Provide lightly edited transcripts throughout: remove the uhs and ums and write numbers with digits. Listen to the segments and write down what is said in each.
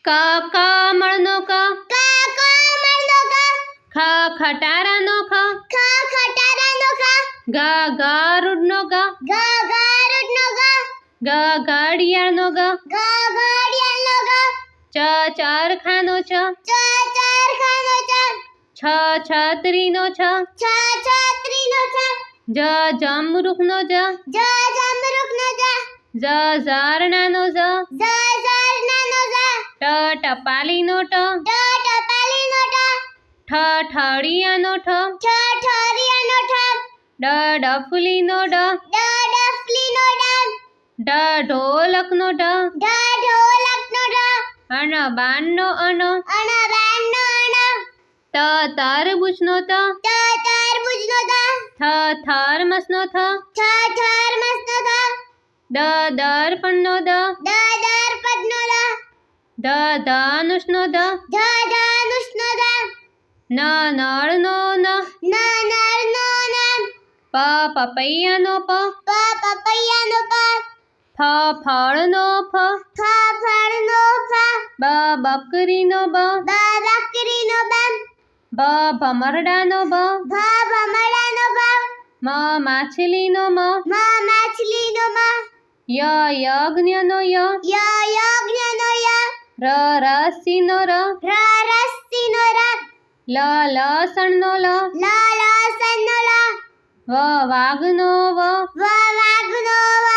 ક કમળનો ક ક કમળનો ક ખ ખટારાનો ખ ખ ખટારાનો ખ ગ ગરુડનો ગ ગ ગરુડનો ગ ગ ઘડિયાળનો ગ ગ ઘડિયાળનો ગ ચ ચરખાનો ચ ચ ચરખાનો ચ છ છત્રીનો છ છ છત્રીનો છ જ જમરૂખનો જ જ જમરૂખનો જ જ ઝરણાનો જ જ ઝરણાનો જ ટ ટપાલીનો ટ ટ ટપાલીનો ટ ઠ ઠળિયાનો ઠ ઠ ઠરિયાનો ઠ ડ ડફલીનો ડ ડ ડફલીનો ડ ઢ ઢોલકનો ઢ ઢ ઢોલકનો ઢ અણ બાણનો અણ અણ બાણનો અણ ત તરબૂચનો ત ત તરબૂચનો ત થ થર્મસનો થ થ થર્મસનો થ દ દર્પણનો દ દ દર્પણનો દ ધ ધનુષનો ધ ધ ધનુષનો ધ ન નળનો ન ન નળનો ન પ પપૈયાનો પ પ પપૈયાનો પ ફ ફળનો ફ ફ ફળનો ફ બ બકરીનો બ બ બકરીનો બ ભ ભમરડાનો ભ ભ ભમરડાનો ભ મ માછલીનો મ મ માછલીનો મ ય યજ્ઞનો ય યજ્ઞનો ય રસીનો ર રસીનો ર લસણનો લ લસણનો લ વાઘનો વ વાઘનો વ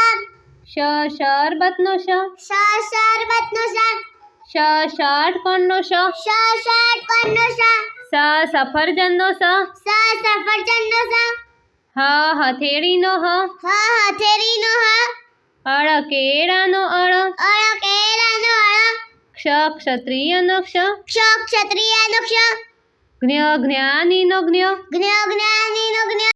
શરબતનો શ શરબતનો શ ષટકોણનો શ ષટકોણનો શ સફરજનનો સ સફરજનનો સ હથેળીનો હ હથેળીનો હ કેળાનો અળ કેળાનો અળ ક્ષત્રિયનો ક્ષ ક્ષત્રિયનો ક્ષ જ્ઞાનીનો જ્ઞ જ્ઞાનીનો જ્ઞ